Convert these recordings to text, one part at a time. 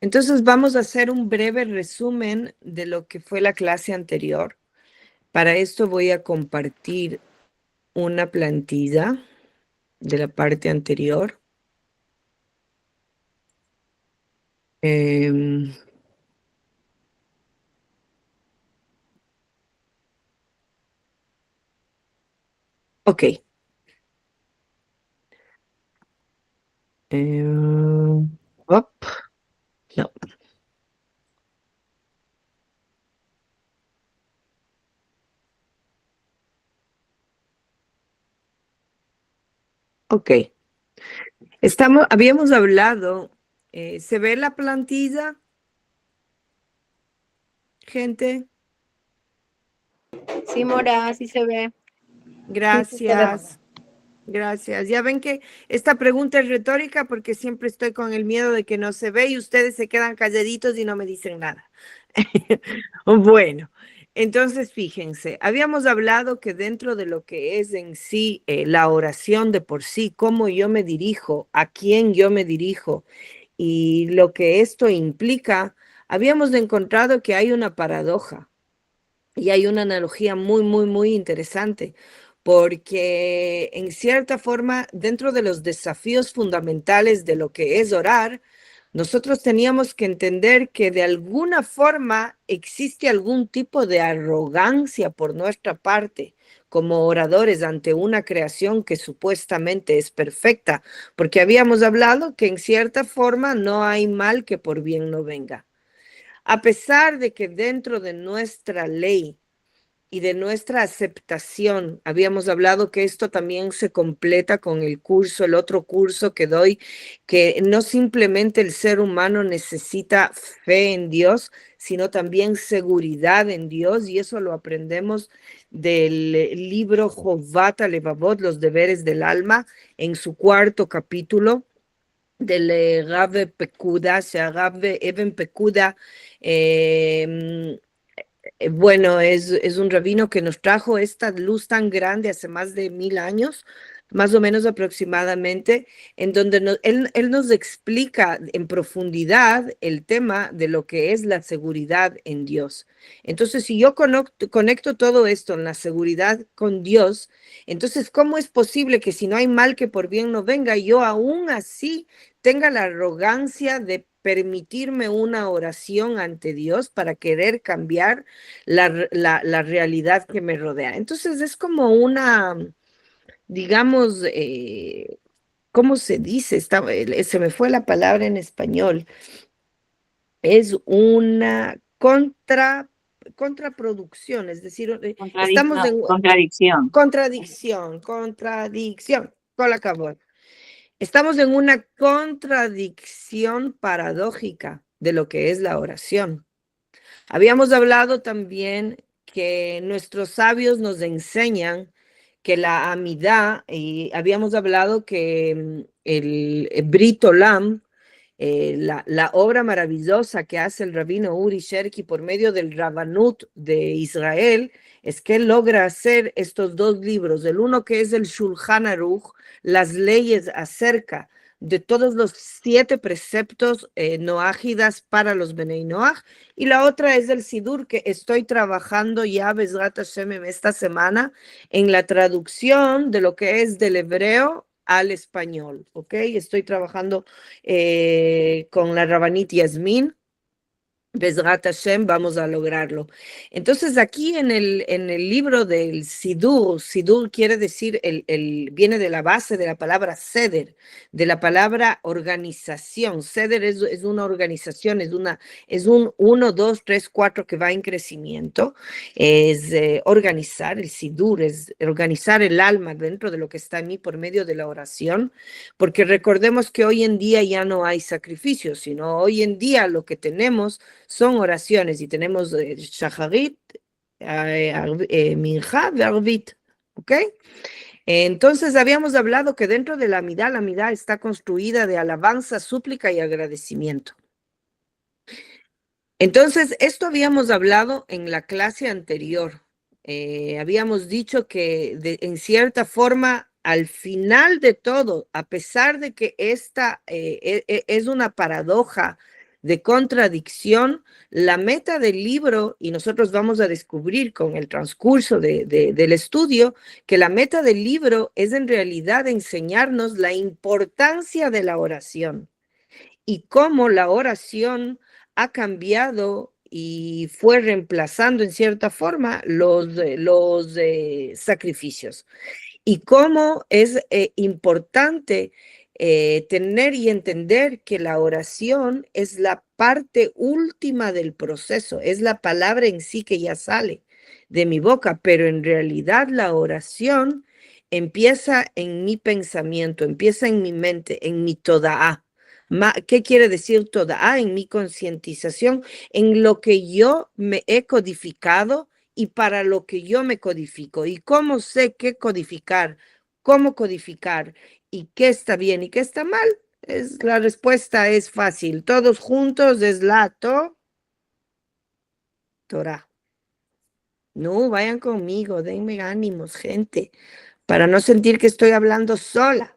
Entonces vamos a hacer un breve resumen de lo que fue la clase anterior. Para esto voy a compartir una plantilla de la parte anterior. Em, ok. Op, no. Ok. Habíamos hablado, ¿se ve la plantilla, gente? Sí, Mora, sí se ve. Gracias. Gracias. Ya ven que esta pregunta es retórica porque siempre estoy con el miedo de que no se ve y ustedes se quedan calladitos y no me dicen nada. Bueno, entonces fíjense, habíamos hablado que dentro de lo que es en sí la oración de por sí, cómo yo me dirijo, a quién yo me dirijo y lo que esto implica, habíamos encontrado que hay una paradoja. Y hay una analogía muy interesante, porque en cierta forma, dentro de los desafíos fundamentales de lo que es orar, nosotros teníamos que entender que de alguna forma existe algún tipo de arrogancia por nuestra parte como oradores ante una creación que supuestamente es perfecta, porque habíamos hablado que en cierta forma no hay mal que por bien no venga. A pesar de que dentro de nuestra ley y de nuestra aceptación. Habíamos hablado que esto también se completa con el curso, el otro curso que doy, que no simplemente el ser humano necesita fe en Dios, sino también seguridad en Dios, y eso lo aprendemos del libro Jovat Levavot, los deberes del alma, en su cuarto capítulo del Rav Pekuda, o sea, Rav Eben Pekuda, bueno, es un rabino que nos trajo esta luz tan grande hace más de 1000 años, más o menos aproximadamente, en donde él nos explica en profundidad el tema de lo que es la seguridad en Dios. Entonces, si yo conecto todo esto en la seguridad con Dios, entonces, ¿cómo es posible que si no hay mal que por bien no venga, yo aún así tenga la arrogancia de permitirme una oración ante Dios para querer cambiar la realidad que me rodea? Entonces es como una, digamos, ¿cómo se dice? Se me fue la palabra en español. Es una contraproducción, es decir, estamos en contradicción, con la acabó. Estamos en una contradicción paradójica de lo que es la oración. Habíamos hablado también que nuestros sabios nos enseñan que la amidad, y habíamos hablado que el Brit Olam, la obra maravillosa que hace el rabino Uri Sherki por medio del Rabanut de Israel, es que él logra hacer estos dos libros, el uno que es el Shulchan Aruch, las leyes acerca de todos los 7 preceptos noágidas para los Benei Noach, y la otra es el Sidur, que estoy trabajando ya, Bezrat Hashem, esta semana, en la traducción de lo que es del hebreo al español, ¿ok? Estoy trabajando con la Rabanit Yasmin. Bezrat Hashem, vamos a lograrlo. Entonces, aquí en el libro del Sidur, Sidur quiere decir, viene de la base de la palabra Seder, de la palabra organización. Seder es una organización, es un 1, 2, 3, 4 que va en crecimiento. Es organizar, el Sidur es organizar el alma dentro de lo que está en mí por medio de la oración, porque recordemos que hoy en día ya no hay sacrificios, sino hoy en día lo que tenemos son oraciones y tenemos Shacharit, Minja y Arvit, ¿ok? Entonces habíamos hablado que dentro de la Amidá está construida de alabanza, súplica y agradecimiento. Entonces, esto habíamos hablado en la clase anterior. Habíamos dicho que en cierta forma, al final de todo, a pesar de que esta es una paradoja de contradicción, la meta del libro, y nosotros vamos a descubrir con el transcurso del estudio, que la meta del libro es en realidad enseñarnos la importancia de la oración y cómo la oración ha cambiado y fue reemplazando en cierta forma los sacrificios y cómo es importante tener y entender que la oración es la parte última del proceso, es la palabra en sí que ya sale de mi boca, pero en realidad la oración empieza en mi pensamiento, empieza en mi mente, en mi todaá. ¿Qué quiere decir todaá? En mi concientización, en lo que yo me he codificado y para lo que yo me codifico. ¿Y cómo sé qué codificar? ¿Cómo codificar? ¿Y qué está bien y qué está mal? La respuesta es fácil. Todos juntos es la Torah. No, vayan conmigo, denme ánimos, gente, para no sentir que estoy hablando sola.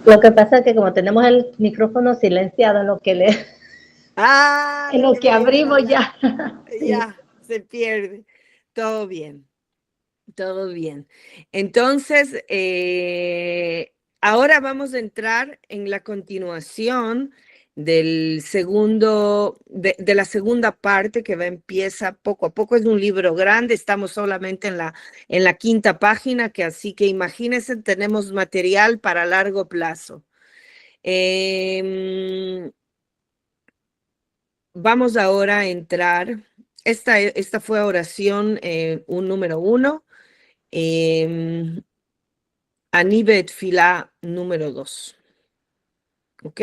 Lo que pasa es que como tenemos el micrófono silenciado en lo que en lo que abrimos ya. Ya, se pierde. Todo bien. Todo bien. Entonces, ahora vamos a entrar en la continuación del segundo, de la segunda parte que empieza poco a poco. Es un libro grande, estamos solamente en la quinta página, que así que imagínense, tenemos material para largo plazo. Vamos ahora a entrar, esta fue oración un número 1. Anibe Tfilá número 2. ¿Ok?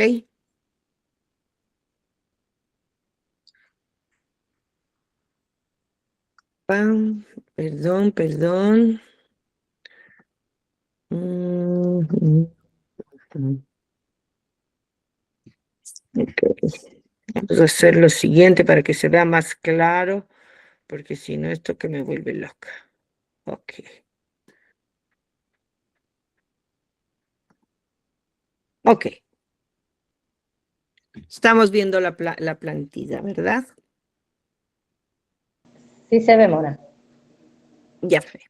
Perdón. Okay. Vamos a hacer lo siguiente para que se vea más claro, porque si no, esto que me vuelve loca. Ok. Ok. Estamos viendo la plantilla, ¿verdad? Sí se ve, Mora. Ya fue.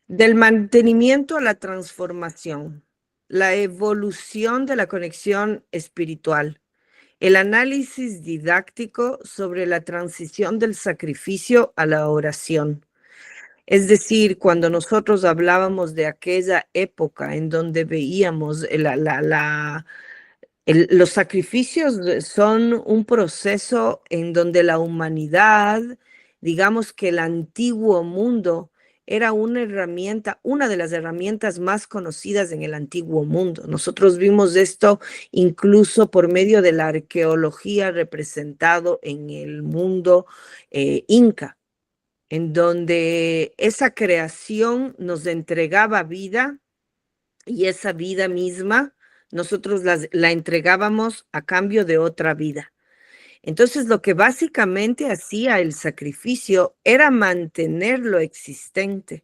Del mantenimiento a la transformación, la evolución de la conexión espiritual, el análisis didáctico sobre la transición del sacrificio a la oración. Es decir, cuando nosotros hablábamos de aquella época en donde veíamos los sacrificios son un proceso en donde la humanidad, digamos que el antiguo mundo era una herramienta, una de las herramientas más conocidas en el antiguo mundo. Nosotros vimos esto incluso por medio de la arqueología representado en el mundo inca, en donde esa creación nos entregaba vida y esa vida misma nosotros la entregábamos a cambio de otra vida. Entonces, lo que básicamente hacía el sacrificio era mantener lo existente.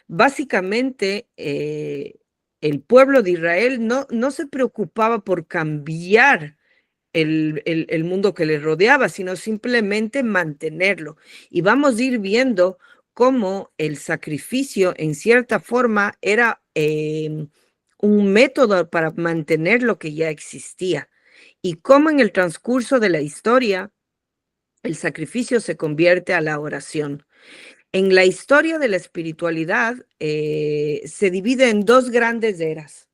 Básicamente, el pueblo de Israel no se preocupaba por cambiar el mundo que le rodeaba, sino simplemente mantenerlo. Y vamos a ir viendo cómo el sacrificio, en cierta forma, era un método para mantener lo que ya existía. Y cómo en el transcurso de la historia, el sacrificio se convierte a la oración. En la historia de la espiritualidad se divide en dos grandes eras,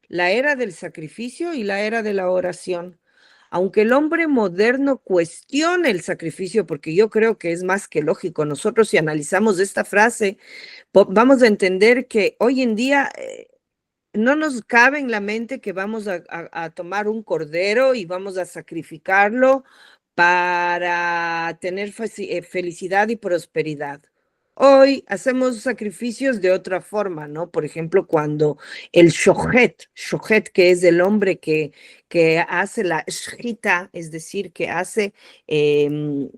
la era del sacrificio y la era de la oración. Aunque el hombre moderno cuestione el sacrificio, porque yo creo que es más que lógico, nosotros si analizamos esta frase, vamos a entender que hoy en día no nos cabe en la mente que vamos a tomar un cordero y vamos a sacrificarlo para tener felicidad y prosperidad. Hoy hacemos sacrificios de otra forma, ¿no? Por ejemplo, cuando el shohet, que es el hombre que hace la shchita, es decir, que hace el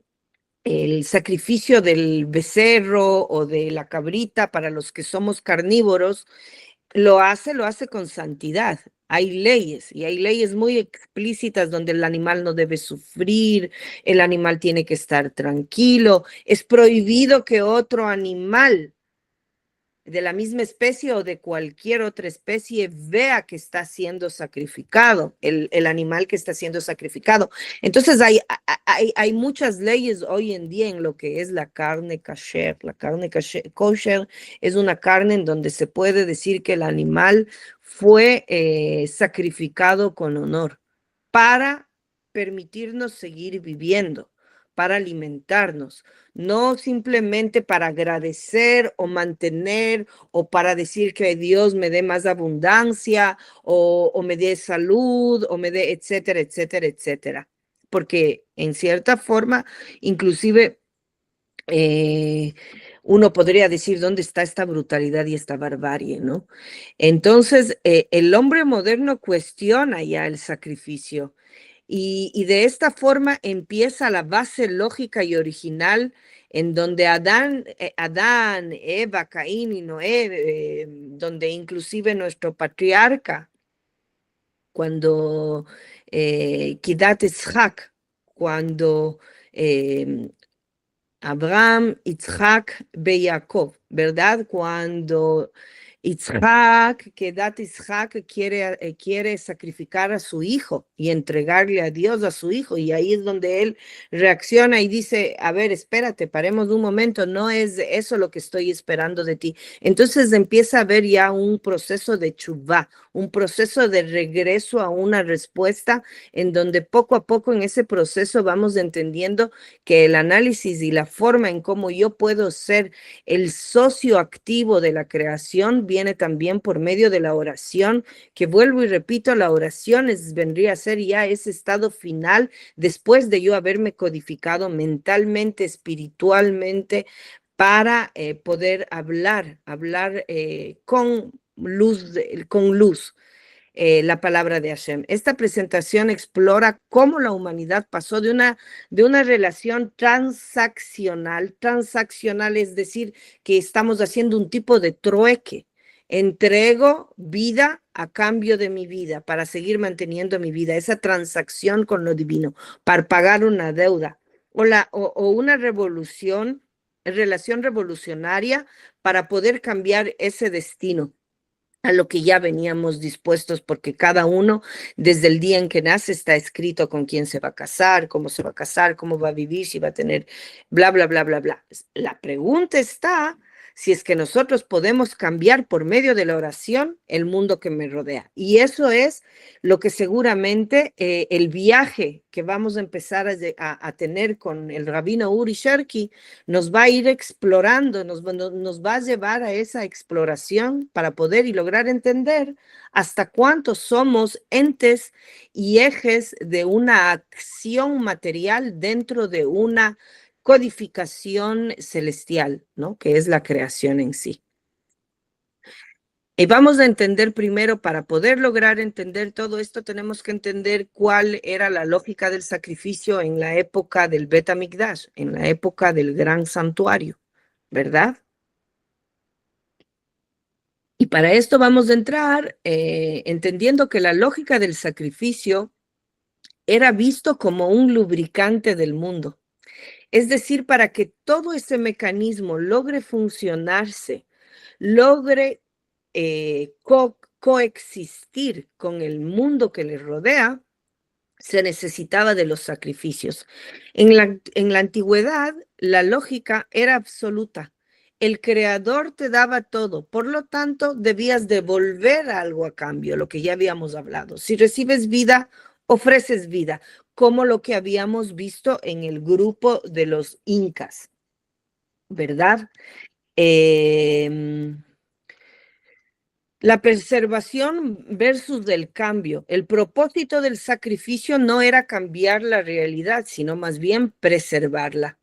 sacrificio del becerro o de la cabrita para los que somos carnívoros, lo hace con santidad. hay leyes y hay leyes muy explícitas donde el animal no debe sufrir, el animal tiene que estar tranquilo, es prohibido que otro animal de la misma especie o de cualquier otra especie vea que está siendo sacrificado, el animal que está siendo sacrificado. Entonces hay muchas leyes hoy en día en lo que es la carne kasher. La carne kosher es una carne en donde se puede decir que el animal fue sacrificado con honor para permitirnos seguir viviendo, para alimentarnos, no simplemente para agradecer o mantener o para decir que Dios me dé más abundancia o me dé salud o me dé etcétera, etcétera, etcétera. Porque en cierta forma, inclusive uno podría decir dónde está esta brutalidad y esta barbarie, ¿no? Entonces, el hombre moderno cuestiona ya el sacrificio. Y de esta forma empieza la base lógica y original en donde Adán, Eva, Caín y Noé, donde inclusive nuestro patriarca, cuando Kidat Yitzhak, cuando Abraham, Yitzhak, Jacob, ¿verdad? Cuando Yitzhak, que Yitzhak quiere sacrificar a su hijo y entregarle a Dios a su hijo, y ahí es donde él reacciona y dice, a ver, espérate, paremos un momento, no es eso lo que estoy esperando de ti. Entonces empieza a haber ya un proceso de chuvá, un proceso de regreso a una respuesta en donde poco a poco en ese proceso vamos entendiendo que el análisis y la forma en cómo yo puedo ser el socio activo de la creación viene también por medio de la oración, que vuelvo y repito, la oración vendría a ser ya ese estado final después de yo haberme codificado mentalmente, espiritualmente, para poder hablar con luz, la palabra de Hashem. Esta presentación explora cómo la humanidad pasó de una relación transaccional es decir, que estamos haciendo un tipo de trueque. Entrego vida a cambio de mi vida para seguir manteniendo mi vida, esa transacción con lo divino, para pagar una deuda o una relación revolucionaria para poder cambiar ese destino a lo que ya veníamos dispuestos, porque cada uno, desde el día en que nace, está escrito con quién se va a casar, cómo se va a casar, cómo va a vivir, si va a tener bla, bla, bla, bla, bla. La pregunta está si es que nosotros podemos cambiar por medio de la oración el mundo que me rodea. Y eso es lo que seguramente el viaje que vamos a empezar a tener con el rabino Uri Sherki nos va a ir explorando, nos va a llevar a esa exploración para poder y lograr entender hasta cuánto somos entes y ejes de una acción material dentro de una codificación celestial, ¿no? Que es la creación en sí. Y vamos a entender primero, para poder lograr entender todo esto, tenemos que entender cuál era la lógica del sacrificio en la época del Bet HaMikdash, en la época del gran santuario, ¿verdad? Y para esto vamos a entrar entendiendo que la lógica del sacrificio era visto como un lubricante del mundo. Es decir, para que todo ese mecanismo logre funcionarse, logre coexistir con el mundo que le rodea, se necesitaba de los sacrificios. En la antigüedad, la lógica era absoluta. El creador te daba todo, por lo tanto, debías devolver algo a cambio, lo que ya habíamos hablado. Si recibes vida, ofreces vida, como lo que habíamos visto en el grupo de los incas, ¿verdad? La preservación versus el cambio. El propósito del sacrificio no era cambiar la realidad, sino más bien preservarla.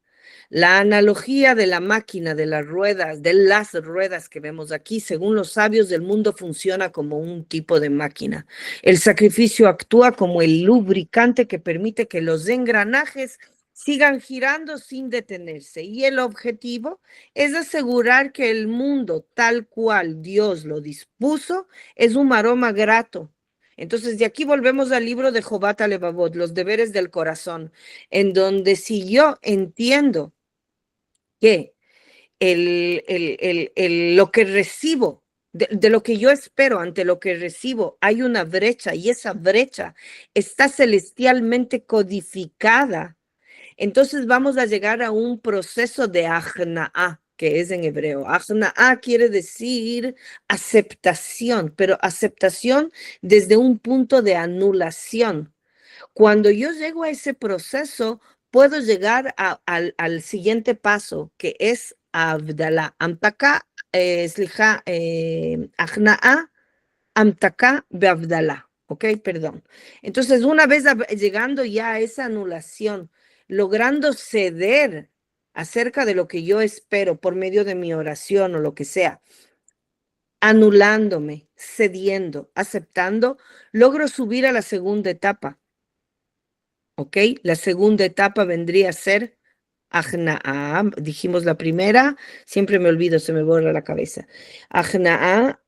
La analogía de la máquina, de las ruedas que vemos aquí, según los sabios del mundo, funciona como un tipo de máquina. El sacrificio actúa como el lubricante que permite que los engranajes sigan girando sin detenerse. Y el objetivo es asegurar que el mundo tal cual Dios lo dispuso es un aroma grato Entonces, de aquí volvemos al libro de Jobat Alevavot, los deberes del corazón, en donde si yo entiendo que lo que recibo, de lo que yo espero ante lo que recibo, hay una brecha y esa brecha está celestialmente codificada, entonces vamos a llegar a un proceso de ajna'a, que es en hebreo. Ajna'a quiere decir aceptación, pero aceptación desde un punto de anulación. Cuando yo llego a ese proceso, puedo llegar al siguiente paso, que es Abdalá. Amtaka, slija, Ajna'a, Amtaka be'Abdalá. ¿Ok? Perdón. Entonces, una vez llegando ya a esa anulación, logrando ceder acerca de lo que yo espero por medio de mi oración o lo que sea, anulándome, cediendo, aceptando, logro subir a la segunda etapa. ¿Ok? La segunda etapa vendría a ser Ajna'a. Dijimos la primera, siempre me olvido, se me borra la cabeza. Ajna'a,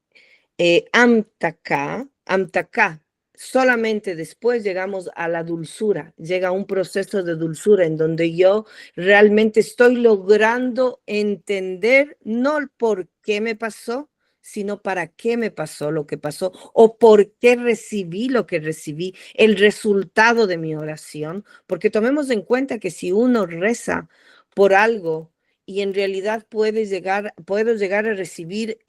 Amtaka, Amtaka. Solamente después llegamos a la dulzura, llega un proceso de dulzura en donde yo realmente estoy logrando entender no el por qué me pasó, sino para qué me pasó lo que pasó o por qué recibí lo que recibí, el resultado de mi oración, porque tomemos en cuenta que si uno reza por algo y en realidad puedo llegar a recibir,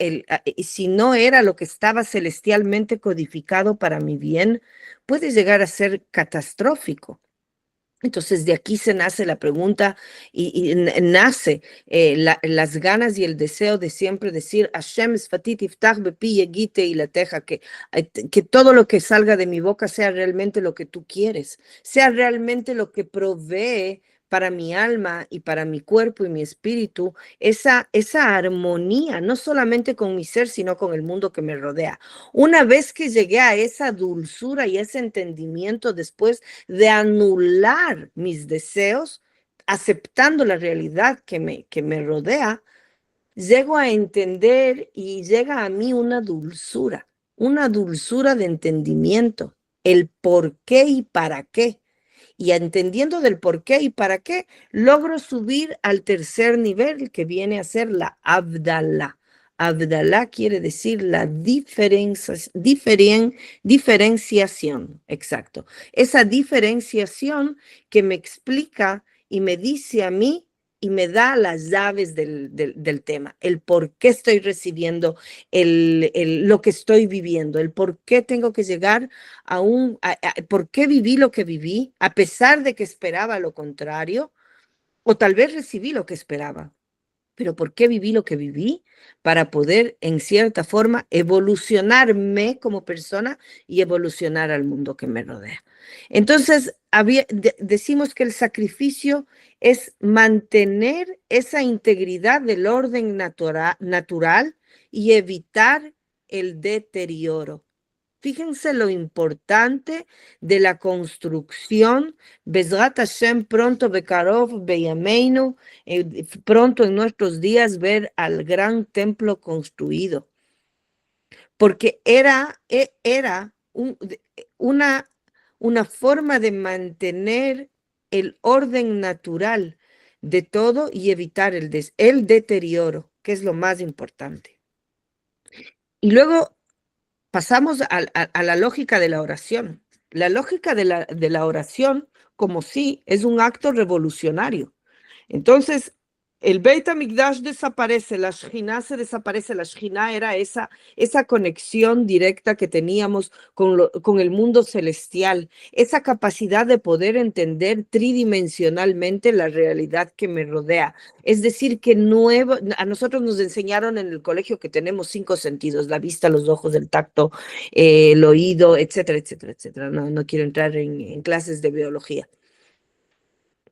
si no era lo que estaba celestialmente codificado para mi bien, puede llegar a ser catastrófico. Entonces de aquí se nace la pregunta y nace las ganas y el deseo de siempre decir Hashem sfati tiftach bepi yegite ilateja, que todo lo que salga de mi boca sea realmente lo que tú quieres, sea realmente lo que provee para mi alma y para mi cuerpo y mi espíritu, esa armonía, no solamente con mi ser, sino con el mundo que me rodea. Una vez que llegué a esa dulzura y ese entendimiento después de anular mis deseos, aceptando la realidad que me rodea, llego a entender y llega a mí una dulzura de entendimiento, el por qué y para qué. Y entendiendo del por qué y para qué, logro subir al tercer nivel, que viene a ser la Abdalá. Abdalá quiere decir la diferenciación, exacto. Esa diferenciación que me explica y me dice a mí y me da las llaves del tema, el por qué estoy recibiendo lo que estoy viviendo, el por qué tengo que llegar por qué viví lo que viví, a pesar de que esperaba lo contrario, o tal vez recibí lo que esperaba. Pero ¿por qué viví lo que viví? Para poder, en cierta forma, evolucionarme como persona y evolucionar al mundo que me rodea. Entonces, decimos que el sacrificio es mantener esa integridad del orden natural y evitar el deterioro. Fíjense lo importante de la construcción. Bezrat Hashem, pronto Bekarov, Beyameinu, pronto en nuestros días ver al gran templo construido. Porque era una forma de mantener el orden natural de todo y evitar el deterioro, que es lo más importante. Y luego pasamos a la lógica de la oración. La lógica de la oración, como sí, es un acto revolucionario. Entonces, el Beit HaMikdash desaparece, la Shejina se desaparece. La Shejina era esa conexión directa que teníamos con el mundo celestial, esa capacidad de poder entender tridimensionalmente la realidad que me rodea. Es decir, que a nosotros nos enseñaron en el colegio que tenemos 5 sentidos: la vista, los ojos, el tacto, el oído, etcétera, etcétera, etcétera. No quiero entrar en clases de biología.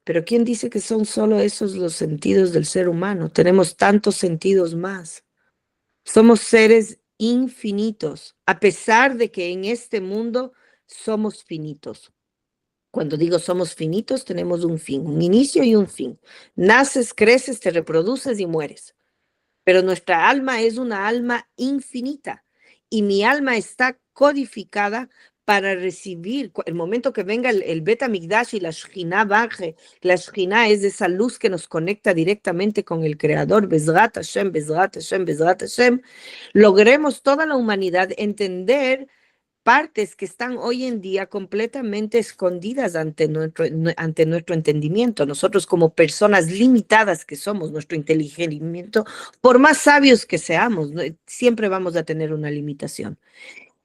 Pero ¿quién dice que son solo esos los sentidos del ser humano? Tenemos tantos sentidos más. Somos seres infinitos, a pesar de que en este mundo somos finitos. Cuando digo somos finitos, tenemos un fin, un inicio y un fin. Naces, creces, te reproduces y mueres. Pero nuestra alma es una alma infinita y mi alma está codificada para recibir, el momento que venga el Bet HaMikdash y la Shekhinah baje, la Shekhinah es esa luz que nos conecta directamente con el Creador, Bezrat Hashem, Bezrat Hashem, Bezrat Hashem, logremos toda la humanidad entender partes que están hoy en día completamente escondidas ante nuestro entendimiento. Nosotros como personas limitadas que somos, nuestro entendimiento, por más sabios que seamos, siempre vamos a tener una limitación.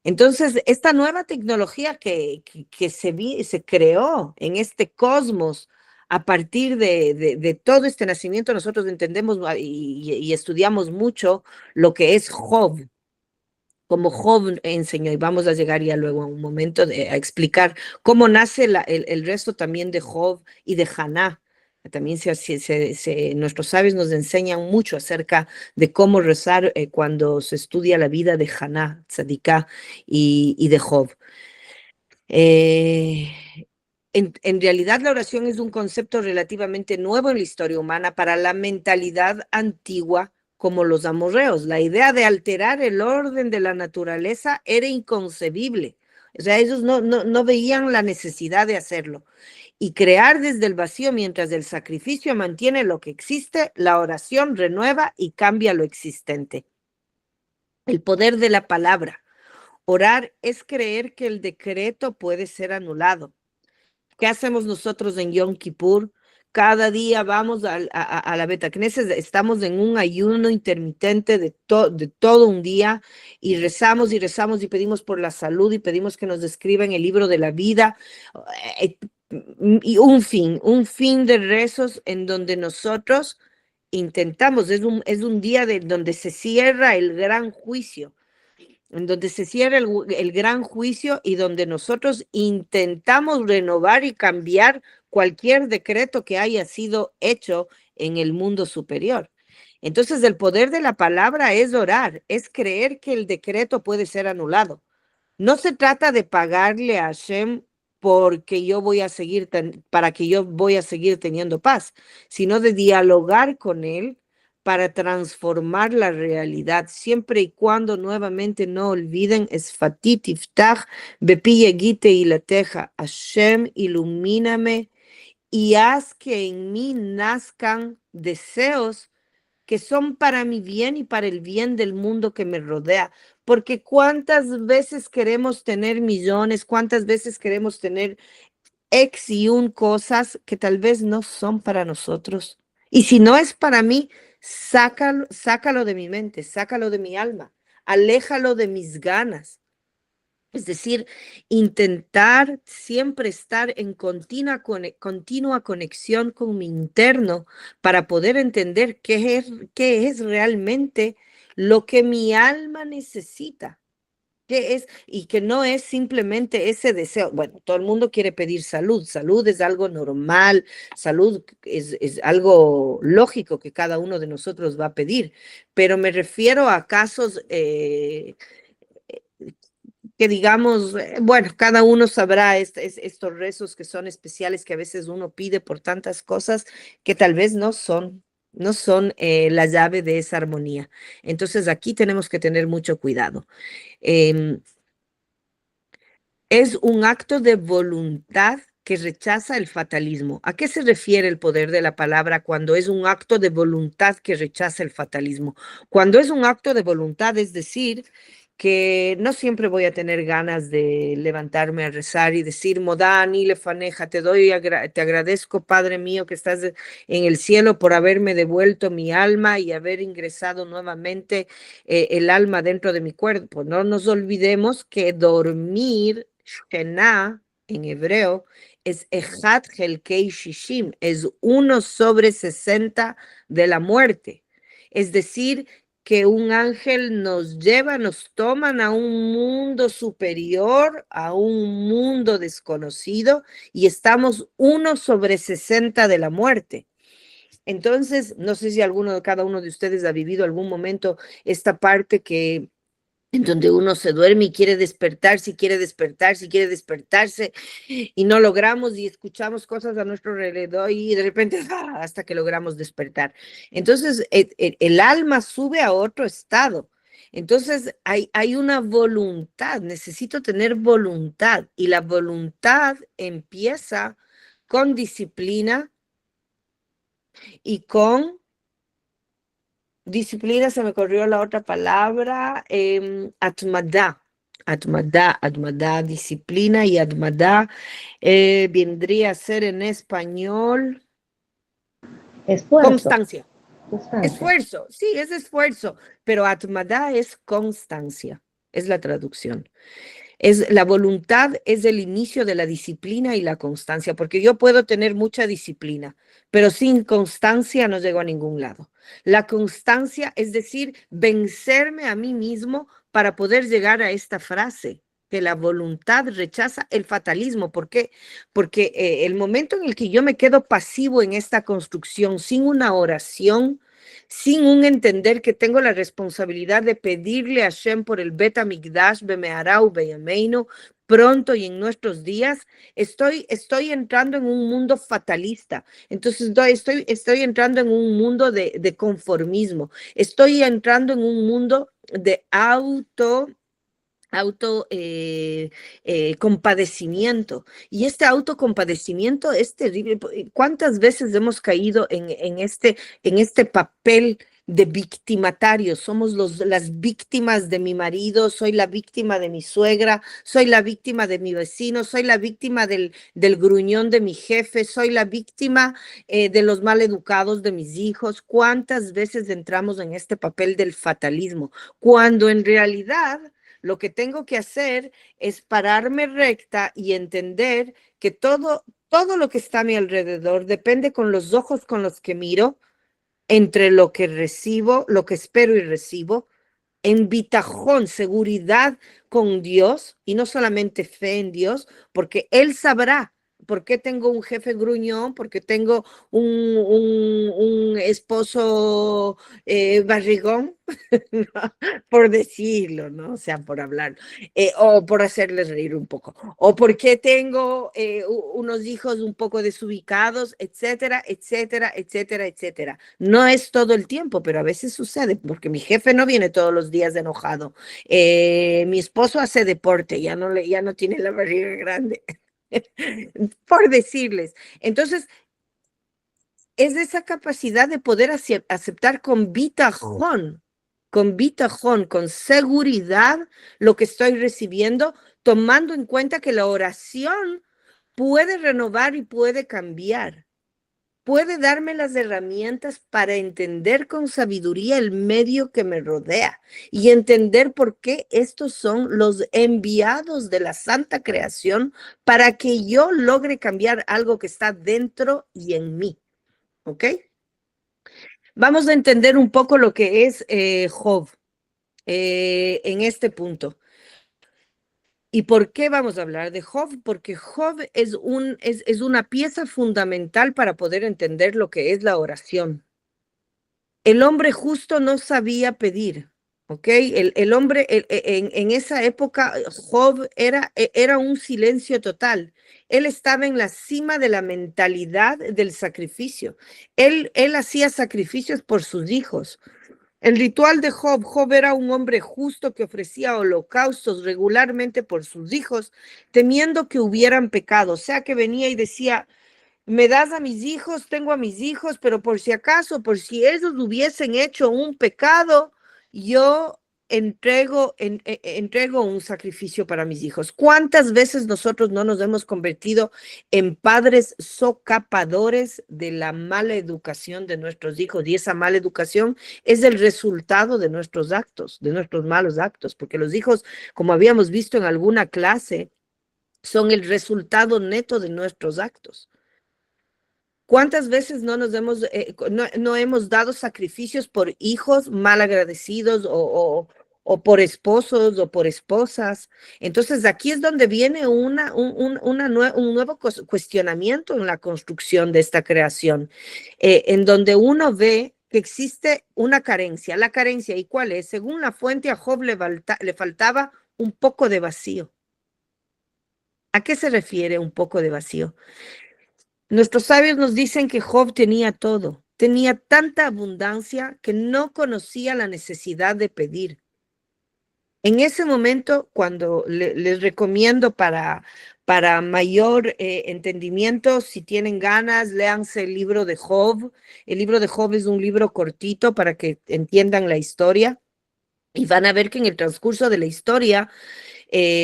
Entonces, esta nueva tecnología que se creó en este cosmos a partir de todo este nacimiento, nosotros entendemos y estudiamos mucho lo que es Job, como Job enseñó, y vamos a llegar ya luego a un momento a explicar cómo nace el resto también de Job y de Haná. También nuestros sabios nos enseñan mucho acerca de cómo rezar cuando se estudia la vida de Haná, Tzadiká y de Job. En realidad la oración es un concepto relativamente nuevo en la historia humana para la mentalidad antigua como los amorreos. La idea de alterar el orden de la naturaleza era inconcebible. O sea, ellos no veían la necesidad de hacerlo. Y crear desde el vacío mientras el sacrificio mantiene lo que existe, la oración renueva y cambia lo existente. El poder de la palabra. Orar es creer que el decreto puede ser anulado. ¿Qué hacemos nosotros en Yom Kippur? Cada día vamos a la Beit Knesset, estamos en un ayuno intermitente de todo un día y rezamos y pedimos por la salud y pedimos que nos escriban el libro de la vida y un fin de rezos en donde nosotros intentamos, es un día donde se cierra el gran juicio, en donde se cierra el gran juicio y donde nosotros intentamos renovar y cambiar cualquier decreto que haya sido hecho en el mundo superior. Entonces, el poder de la palabra es orar, es creer que el decreto puede ser anulado. No se trata de pagarle a Hashem porque yo voy a seguir, para que yo voy a seguir teniendo paz, sino de dialogar con él para transformar la realidad, siempre y cuando nuevamente no olviden, Esfatit Iftach, Bepi Yegite y la teja, Hashem, ilumíname y haz que en mí nazcan deseos que son para mi bien y para el bien del mundo que me rodea. Porque cuántas veces queremos tener millones, cuántas veces queremos tener X y un cosas que tal vez no son para nosotros. Y si no es para mí, sácalo de mi mente, sácalo de mi alma, aléjalo de mis ganas. Es decir, intentar siempre estar en continua conexión con mi interno para poder entender qué es realmente lo que mi alma necesita. ¿Qué es? Y que no es simplemente ese deseo. Bueno, todo el mundo quiere pedir salud. Salud es algo normal. Salud es algo lógico que cada uno de nosotros va a pedir. Pero me refiero a casos que digamos, bueno, cada uno sabrá estos rezos que son especiales que a veces uno pide por tantas cosas que tal vez no son la llave de esa armonía. Entonces aquí tenemos que tener mucho cuidado. Es un acto de voluntad que rechaza el fatalismo. ¿A qué se refiere el poder de la palabra cuando es un acto de voluntad que rechaza el fatalismo? Cuando es un acto de voluntad, es decir, que no siempre voy a tener ganas de levantarme a rezar y decir, Modani lefaneja, te agradezco, Padre mío, que estás en el cielo por haberme devuelto mi alma y haber ingresado nuevamente el alma dentro de mi cuerpo. No nos olvidemos que dormir, Shená, en hebreo, es Ejat Helkei Shishim, es 1/60 de la muerte. Es decir, que un ángel nos lleva, nos toman a un mundo superior, a un mundo desconocido, y estamos 1/60 de la muerte. Entonces, no sé si cada uno de ustedes ha vivido algún momento esta parte en donde uno se duerme y quiere despertarse, y no logramos y escuchamos cosas a nuestro alrededor y de repente hasta que logramos despertar. Entonces el alma sube a otro estado. Entonces hay una voluntad, necesito tener voluntad y la voluntad empieza con disciplina y con disciplina, se me corrió la otra palabra, atmadá, disciplina y atmadá vendría a ser en español esfuerzo. Constancia. Esfuerzo, sí, es esfuerzo, pero atmadá es constancia, es la traducción. La voluntad es el inicio de la disciplina y la constancia, porque yo puedo tener mucha disciplina, pero sin constancia no llego a ningún lado. La constancia es decir, vencerme a mí mismo para poder llegar a esta frase, que la voluntad rechaza el fatalismo. ¿Por qué? Porque el momento en el que yo me quedo pasivo en esta construcción, sin una oración, sin un entender que tengo la responsabilidad de pedirle a Hashem por el Bet Hamikdash, Bemeharau, Beyameinu, pronto y en nuestros días, estoy entrando en un mundo fatalista. Entonces estoy entrando en un mundo de conformismo. Estoy entrando en un mundo de compadecimiento. Y este autocompadecimiento es terrible. ¿Cuántas veces hemos caído en este papel de victimatario? Somos las víctimas de mi marido, soy la víctima de mi suegra, soy la víctima de mi vecino, soy la víctima del gruñón de mi jefe, soy la víctima de los maleducados de mis hijos. ¿Cuántas veces entramos en este papel del fatalismo? Cuando en realidad lo que tengo que hacer es pararme recta y entender que todo lo que está a mi alrededor depende con los ojos con los que miro, entre lo que recibo, lo que espero y recibo, en bitajón, seguridad con Dios, y no solamente fe en Dios, porque Él sabrá por qué tengo un jefe gruñón, porque tengo un esposo barrigón, ¿no? Por decirlo, ¿no? O sea, por hablar, o por hacerles reír un poco, o porque tengo unos hijos un poco desubicados, etcétera, etcétera, etcétera, etcétera. No es todo el tiempo, pero a veces sucede, porque mi jefe no viene todos los días de enojado. Mi esposo hace deporte, ya no tiene la barriga grande, por decirles. Entonces, es esa capacidad de poder aceptar con bitajón, con seguridad lo que estoy recibiendo, tomando en cuenta que la oración puede renovar y puede cambiar. Puede darme las herramientas para entender con sabiduría el medio que me rodea y entender por qué estos son los enviados de la santa creación para que yo logre cambiar algo que está dentro y en mí. ¿Ok? Vamos a entender un poco lo que es Job en este punto. ¿Y por qué vamos a hablar de Job? Porque Job es una pieza fundamental para poder entender lo que es la oración. El hombre justo no sabía pedir, ¿ok? El hombre en esa época, Job era un silencio total. Él estaba en la cima de la mentalidad del sacrificio. Él hacía sacrificios por sus hijos. El ritual de Job era un hombre justo que ofrecía holocaustos regularmente por sus hijos, temiendo que hubieran pecado. O sea, que venía y decía, me das a mis hijos, tengo a mis hijos, pero por si acaso, por si ellos hubiesen hecho un pecado, yo entrego un sacrificio para mis hijos. ¿Cuántas veces nosotros no nos hemos convertido en padres socapadores de la mala educación de nuestros hijos? Y esa mala educación es el resultado de nuestros actos, de nuestros malos actos, porque los hijos, como habíamos visto en alguna clase, son el resultado neto de nuestros actos. ¿Cuántas veces no hemos dado sacrificios por hijos mal agradecidos o por esposos o por esposas? Entonces aquí es donde viene un nuevo cuestionamiento en la construcción de esta creación, en donde uno ve que existe una carencia. La carencia, ¿y cuál es? Según la fuente, a Job le faltaba un poco de vacío. ¿A qué se refiere un poco de vacío? Nuestros sabios nos dicen que Job tenía todo, tenía tanta abundancia que no conocía la necesidad de pedir. En ese momento, cuando les recomiendo para mayor entendimiento, si tienen ganas, léanse el libro de Job. El libro de Job es un libro cortito para que entiendan la historia y van a ver que en el transcurso de la historia,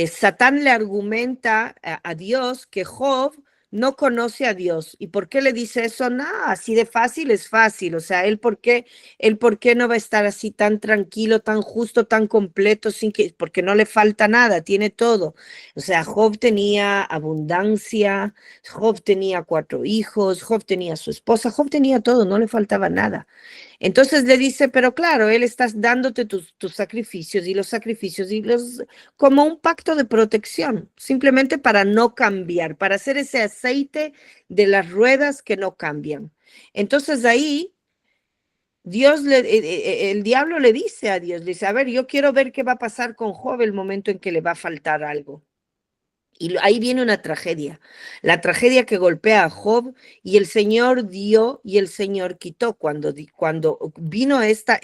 Satán le argumenta a Dios que Job no conoce a Dios. ¿Y por qué le dice eso? Nada, así de fácil es fácil. O sea, él por qué no va a estar así tan tranquilo, tan justo, tan completo, porque no le falta nada, tiene todo. O sea, Job tenía abundancia, Job tenía 4 hijos, Job tenía su esposa, Job tenía todo, no le faltaba nada. Entonces le dice, pero claro, él está dándote tus sacrificios y los sacrificios como un pacto de protección, simplemente para no cambiar, para hacer ese aceite de las ruedas que no cambian. Entonces ahí el diablo le dice a Dios, le dice, a ver, yo quiero ver qué va a pasar con Job el momento en que le va a faltar algo. Y ahí viene una tragedia, la tragedia que golpea a Job, y el Señor dio y el Señor quitó. Cuando vino esta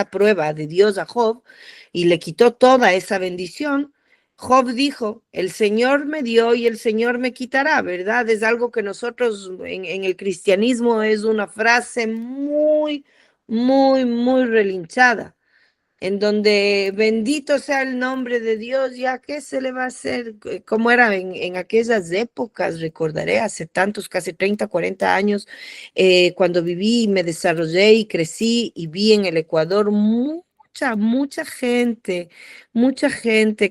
prueba de Dios a Job y le quitó toda esa bendición, Job dijo, el Señor me dio y el Señor me quitará, ¿verdad? Es algo que nosotros en el cristianismo es una frase muy, muy, muy relinchada, en donde bendito sea el nombre de Dios, ya que se le va a hacer, como era en aquellas épocas, recordaré, hace tantos, casi 30, 40 años, cuando viví, me desarrollé y crecí y vi en el Ecuador mucha gente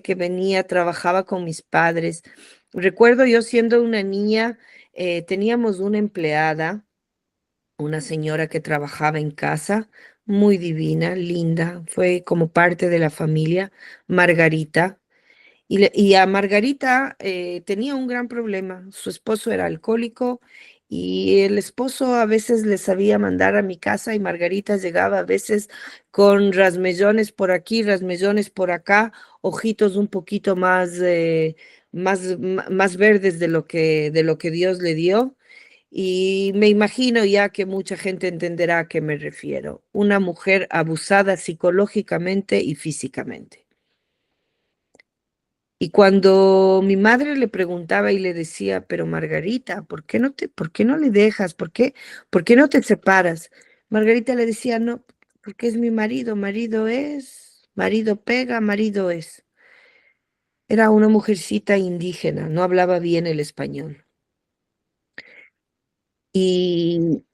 que venía, trabajaba con mis padres. Recuerdo yo siendo una niña, teníamos una empleada, una señora que trabajaba en casa, muy divina, linda, fue como parte de la familia, Margarita. Y a Margarita tenía un gran problema. Su esposo era alcohólico y el esposo a veces le sabía mandar a mi casa y Margarita llegaba a veces con rasmellones por aquí, rasmellones por acá, ojitos un poquito más verdes de lo que Dios le dio. Y me imagino ya que mucha gente entenderá a qué me refiero. Una mujer abusada psicológicamente y físicamente. Y cuando mi madre le preguntaba y le decía, pero Margarita, por qué no le dejas? Por qué no te separas? Margarita le decía, no, porque es mi marido, marido pega, marido es. Era una mujercita indígena, no hablaba bien el español. Y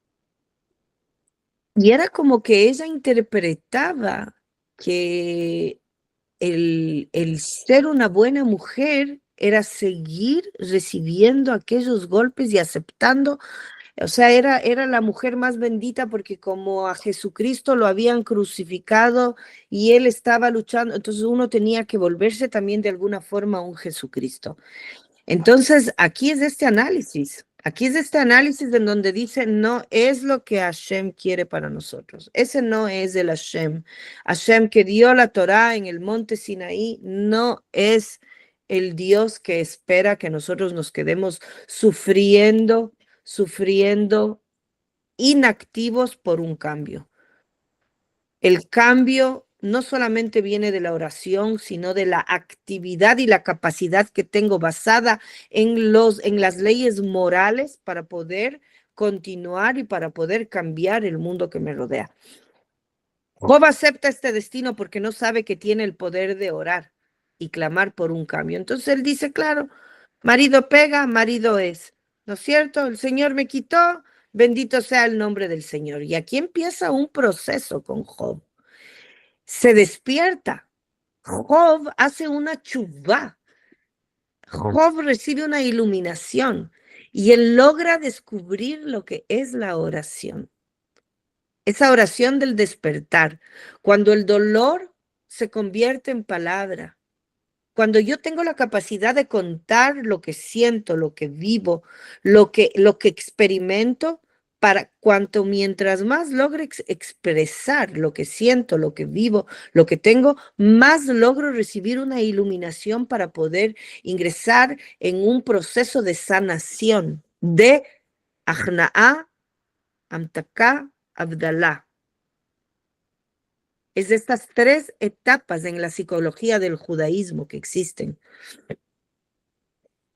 Y era como que ella interpretaba que el ser una buena mujer era seguir recibiendo aquellos golpes y aceptando, o sea, era la mujer más bendita porque como a Jesucristo lo habían crucificado y él estaba luchando, entonces uno tenía que volverse también de alguna forma un Jesucristo. Entonces, aquí es este análisis en donde dice, no es lo que Hashem quiere para nosotros. Ese no es el Hashem. Hashem que dio la Torá en el monte Sinaí no es el Dios que espera que nosotros nos quedemos sufriendo, inactivos por un cambio. El cambio no solamente viene de la oración, sino de la actividad y la capacidad que tengo basada en las leyes morales para poder continuar y para poder cambiar el mundo que me rodea. Job acepta este destino porque no sabe que tiene el poder de orar y clamar por un cambio. Entonces él dice, claro, marido pega, marido es, ¿no es cierto? El Señor me quitó, bendito sea el nombre del Señor. Y aquí empieza un proceso con Job. Se despierta. Job hace una chuvá. Job recibe una iluminación y él logra descubrir lo que es la oración. Esa oración del despertar, cuando el dolor se convierte en palabra, cuando yo tengo la capacidad de contar lo que siento, lo que vivo, lo que experimento, para cuanto mientras más logre expresar lo que siento, lo que vivo, lo que tengo, más logro recibir una iluminación para poder ingresar en un proceso de sanación, de Ajna'a, Amtaká, Abdalá. Es de estas 3 etapas en la psicología del judaísmo que existen.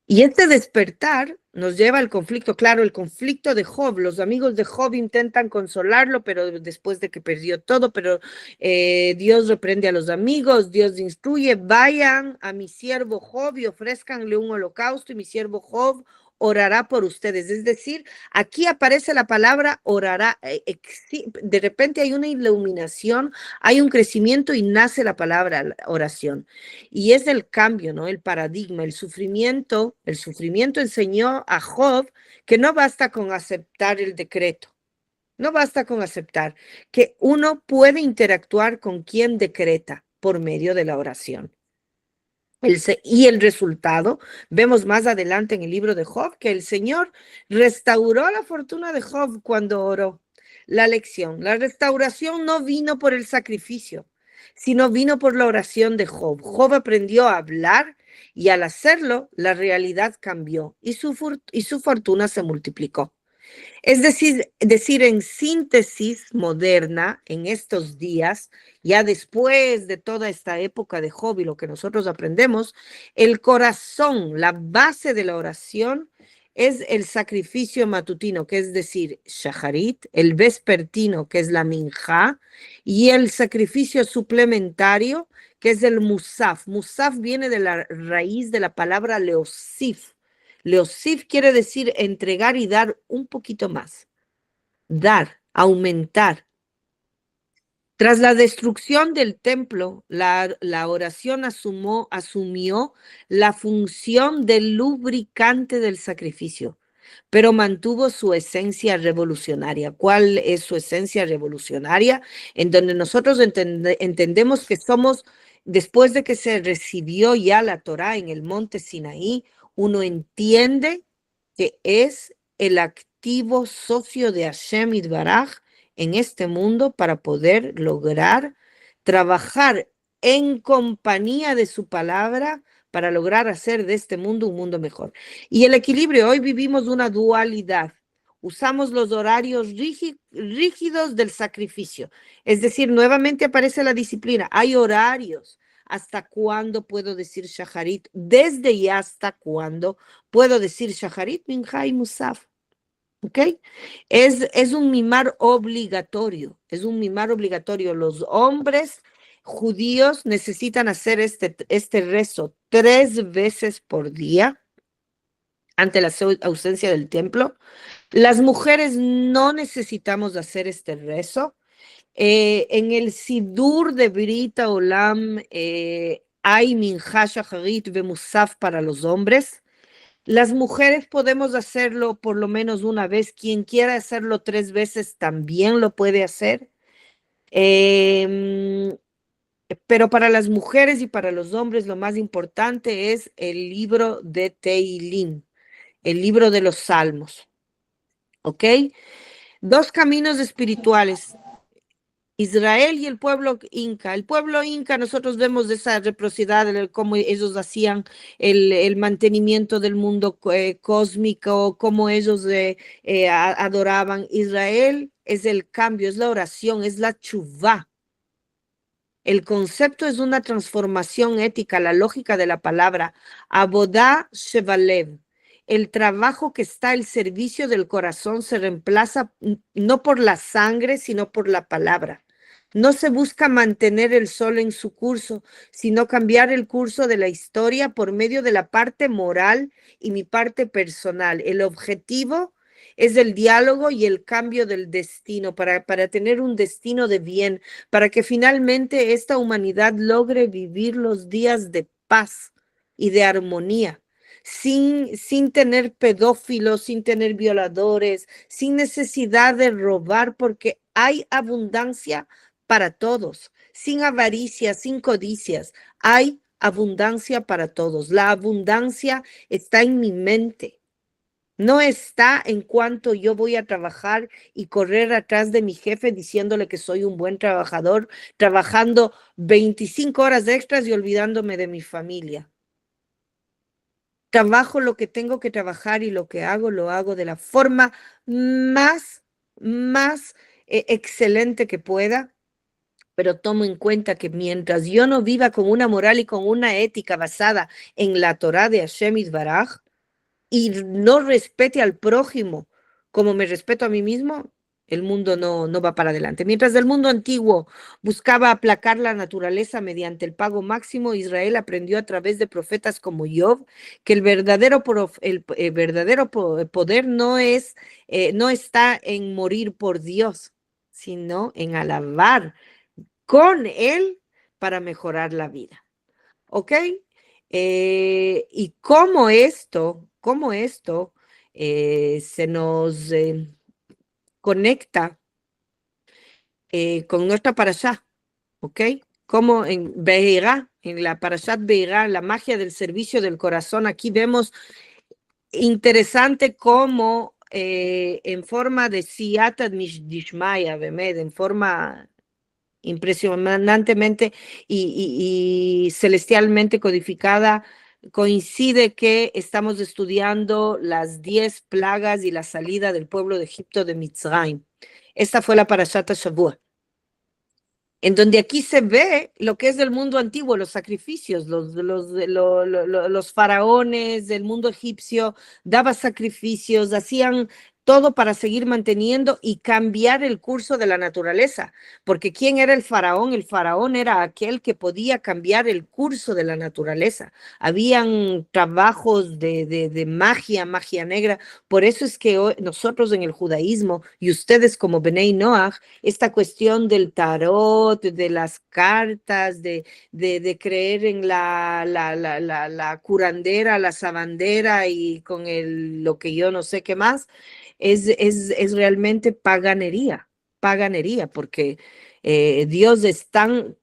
Y este despertar nos lleva al conflicto. Claro, el conflicto de Job. Los amigos de Job intentan consolarlo, pero después de que perdió todo, pero Dios reprende a los amigos, Dios instruye, vayan a mi siervo Job y ofrézcanle un holocausto y mi siervo Job orará por ustedes. Es decir, aquí aparece la palabra orará. De repente hay una iluminación, hay un crecimiento y nace la palabra oración. Y es el cambio, ¿no? El paradigma, el sufrimiento enseñó a Job que no basta con aceptar el decreto, no basta con aceptar, que uno puede interactuar con quien decreta por medio de la oración. Y el resultado, vemos más adelante en el libro de Job, que el Señor restauró la fortuna de Job cuando oró. La lección, la restauración no vino por el sacrificio, sino vino por la oración de Job. Job aprendió a hablar y al hacerlo, la realidad cambió y su fortuna se multiplicó. Es decir, en síntesis moderna, en estos días, ya después de toda esta época de Job y lo que nosotros aprendemos, el corazón, la base de la oración es el sacrificio matutino, que es decir, shaharit, el vespertino, que es la minjá, y el sacrificio suplementario, que es el musaf. Musaf viene de la raíz de la palabra leosif. Leosif quiere decir entregar y dar un poquito más. Dar, aumentar. Tras la destrucción del templo, la oración asumió la función del lubricante del sacrificio, pero mantuvo su esencia revolucionaria. ¿Cuál es su esencia revolucionaria? En donde nosotros entendemos que somos, después de que se recibió ya la Torá en el monte Sinaí, uno entiende que es el activo socio de Hashem Yitbaraj en este mundo para poder lograr trabajar en compañía de su palabra para lograr hacer de este mundo un mundo mejor. Y el equilibrio, hoy vivimos una dualidad. Usamos los horarios rígidos del sacrificio. Es decir, nuevamente aparece la disciplina. Hay horarios. ¿Hasta cuándo puedo decir shaharit? Desde y hasta cuándo puedo decir shaharit, minjá y musaf. ¿Ok? Es un mimar obligatorio, es un mimar obligatorio. Los hombres judíos necesitan hacer este rezo 3 veces por día ante la ausencia del templo. Las mujeres no necesitamos hacer este rezo. En el Sidur de Brita Olam hay minjá shaharit ve musaf para los hombres. Las mujeres podemos hacerlo por lo menos una vez. Quien quiera hacerlo 3 veces también lo puede hacer. Pero para las mujeres y para los hombres lo más importante es el libro de Tehilim, el libro de los Salmos. ¿Ok? 2 caminos espirituales. Israel y el pueblo inca. El pueblo inca, nosotros vemos esa reciprocidad, cómo ellos hacían el mantenimiento del mundo cósmico, cómo ellos adoraban. Israel es el cambio, es la oración, es la tshuvá. El concepto es una transformación ética, la lógica de la palabra. Abodá Shevalev. El trabajo que está al servicio del corazón se reemplaza no por la sangre, sino por la palabra. No se busca mantener el sol en su curso, sino cambiar el curso de la historia por medio de la parte moral y mi parte personal. El objetivo es el diálogo y el cambio del destino para tener un destino de bien, para que finalmente esta humanidad logre vivir los días de paz y de armonía. Sin tener pedófilos, sin tener violadores, sin necesidad de robar, porque hay abundancia para todos, sin avaricia, sin codicias, hay abundancia para todos. La abundancia está en mi mente. No está en cuanto yo voy a trabajar y correr atrás de mi jefe diciéndole que soy un buen trabajador, trabajando 25 horas extras y olvidándome de mi familia. Trabajo lo que tengo que trabajar y lo hago de la forma más excelente que pueda. Pero tomo en cuenta que mientras yo no viva con una moral y con una ética basada en la Torá de Hashem Yisbaraj y no respete al prójimo como me respeto a mí mismo, el mundo no va para adelante. Mientras el mundo antiguo buscaba aplacar la naturaleza mediante el pago máximo, Israel aprendió a través de profetas como Job que el verdadero poder no está en morir por Dios, sino en alabar con Él para mejorar la vida. ¿Ok? Y cómo esto se nos conecta con nuestra parashá, ¿ok? Como en Beirá, en la parashat Beirá, la magia del servicio del corazón, aquí vemos interesante cómo en forma de siyata dishmaya, en forma impresionantemente y celestialmente codificada, coincide que estamos estudiando las 10 plagas y la salida del pueblo de Egipto de Mitzrayim. Esta fue la Parashat Shavua, en donde aquí se ve lo que es del mundo antiguo, los sacrificios, los faraones del mundo egipcio daban sacrificios, hacían todo para seguir manteniendo y cambiar el curso de la naturaleza, porque ¿quién era el faraón? El faraón era aquel que podía cambiar el curso de la naturaleza. Habían trabajos de magia negra, por eso es que hoy, nosotros en el judaísmo y ustedes como Bnei Noach, esta cuestión del tarot, de las cartas, de creer en la curandera, la sabandera y con lo que yo no sé qué más, es realmente paganería, porque Dios es tan